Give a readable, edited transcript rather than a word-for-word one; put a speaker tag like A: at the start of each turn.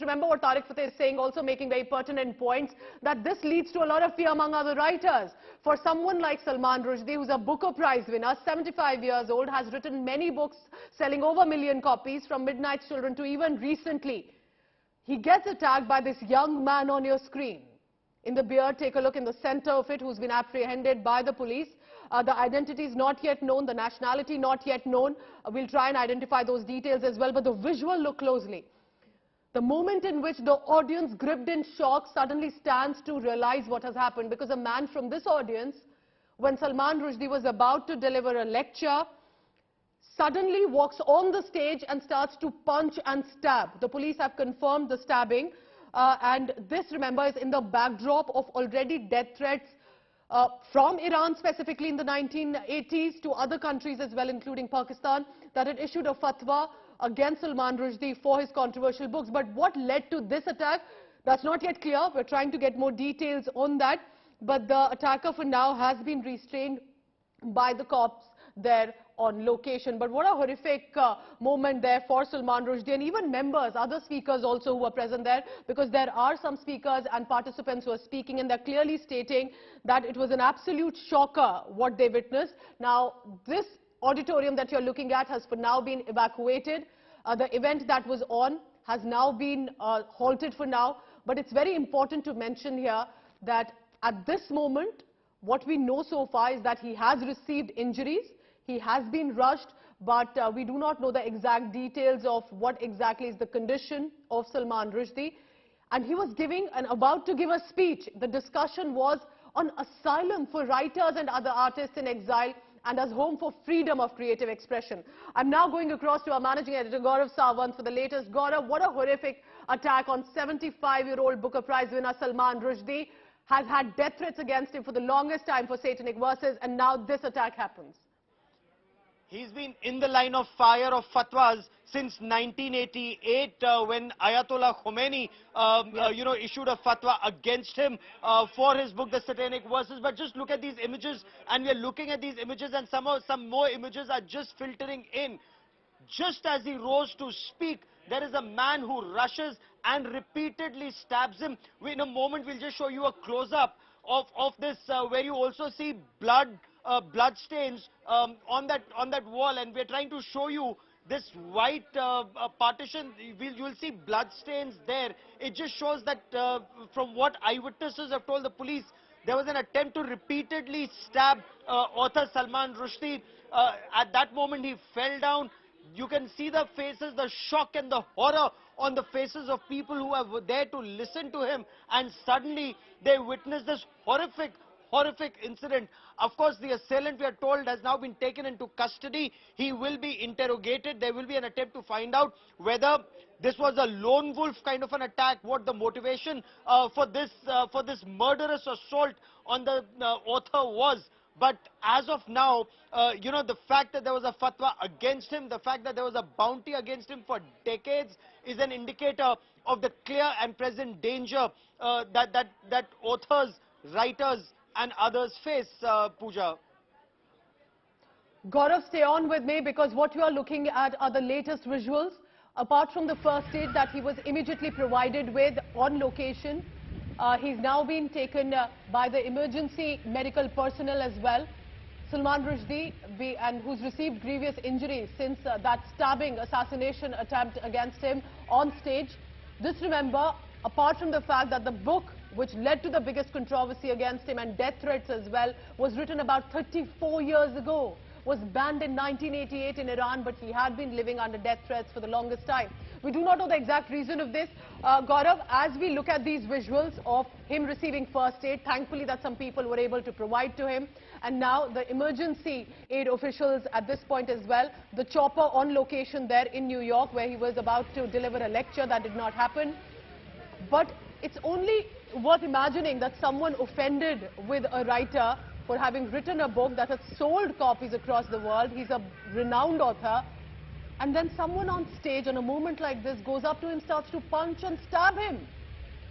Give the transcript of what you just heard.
A: remember what Tariq Fateh is saying, also making very pertinent points, that this leads to a lot of fear among other writers. For someone like Salman Rushdie, who's a Booker Prize winner, 75 years old, has written many books selling over 1 million copies, from Midnight's Children to even recently. He gets attacked by this young man on your screen. In the beard, take a look in the center of it, who's been apprehended by the police. The identity is not yet known, the nationality not yet known. We'll try and identify those details as well, but the visual, look closely. The moment in which the audience, gripped in shock, suddenly stands to realize what has happened, because a man from this audience, when Salman Rushdie was about to deliver a lecture, suddenly walks on the stage and starts to punch and stab. The police have confirmed the stabbing, and this, remember, is in the backdrop of already death threats from Iran, specifically in the 1980s, to other countries as well, including Pakistan, that had issued a fatwa against Salman Rushdie for his controversial books. But what led to this attack, that's not yet clear. We're trying to get more details on that. But the attacker for now has been restrained by the cops there on location. But what a horrific moment there for Salman Rushdie, and even members, other speakers also who were present there, because there are some speakers and participants who are speaking, and they're clearly stating that it was an absolute shocker what they witnessed. Now, this auditorium that you're looking at has for now been evacuated. The event that was on has now been halted for now. But it's very important to mention here that at this moment, what we know so far is that he has received injuries. He has been rushed, but we do not know the exact details of what exactly is the condition of Salman Rushdie. And he was giving and about to give a speech. The discussion was on asylum for writers and other artists in exile, and as home for freedom of creative expression. I'm now going across to our managing editor, Gaurav Sawant, for the latest. Gaurav, what a horrific attack on 75-year-old Booker Prize winner Salman Rushdie. Has had death threats against him for the longest time for Satanic verses, and now this attack happens.
B: He's been in the line of fire of fatwas since 1988 when Ayatollah Khomeini, issued a fatwa against him for his book, The Satanic Verses. But just look at these images, and we're looking at these images, and some more images are just filtering in. Just as he rose to speak, there is a man who rushes and repeatedly stabs him. In a moment, we'll just show you a close-up of this, where you also see blood stains on that wall, and we're trying to show you this white partition. You'll see blood stains there. It just shows that from what eyewitnesses have told the police, there was an attempt to repeatedly stab author Salman Rushdie. At that moment, he fell down. You can see the faces, the shock and the horror on the faces of people who were there to listen to him, and suddenly they witnessed this horrific incident. Of course, the assailant, we are told, has now been taken into custody. He will be interrogated. There will be an attempt to find out whether this was a lone wolf kind of an attack, what the motivation for this murderous assault on the author was. But as of now, the fact that there was a fatwa against him, the fact that there was a bounty against him for decades, is an indicator of the clear and present danger that authors, writers and others face, Pooja.
A: Gaurav, stay on with me, because what you are looking at are the latest visuals. Apart from the first aid that he was immediately provided with on location, he's now been taken by the emergency medical personnel as well. Salman Rushdie, and who's received grievous injuries since that stabbing assassination attempt against him on stage. This, remember, apart from the fact that the book, which led to the biggest controversy against him and death threats as well, was written about 34 years ago, was banned in 1988 in Iran, but he had been living under death threats for the longest time. We do not know the exact reason of this. Gaurav, as we look at these visuals of him receiving first aid, thankfully that some people were able to provide to him, and now the emergency aid officials at this point as well, the chopper on location there in New York, where he was about to deliver a lecture. That did not happen. But it's only worth imagining that someone offended with a writer for having written a book that has sold copies across the world. He's a renowned author. And then someone on stage, on a moment like this, goes up to him, starts to punch and stab him.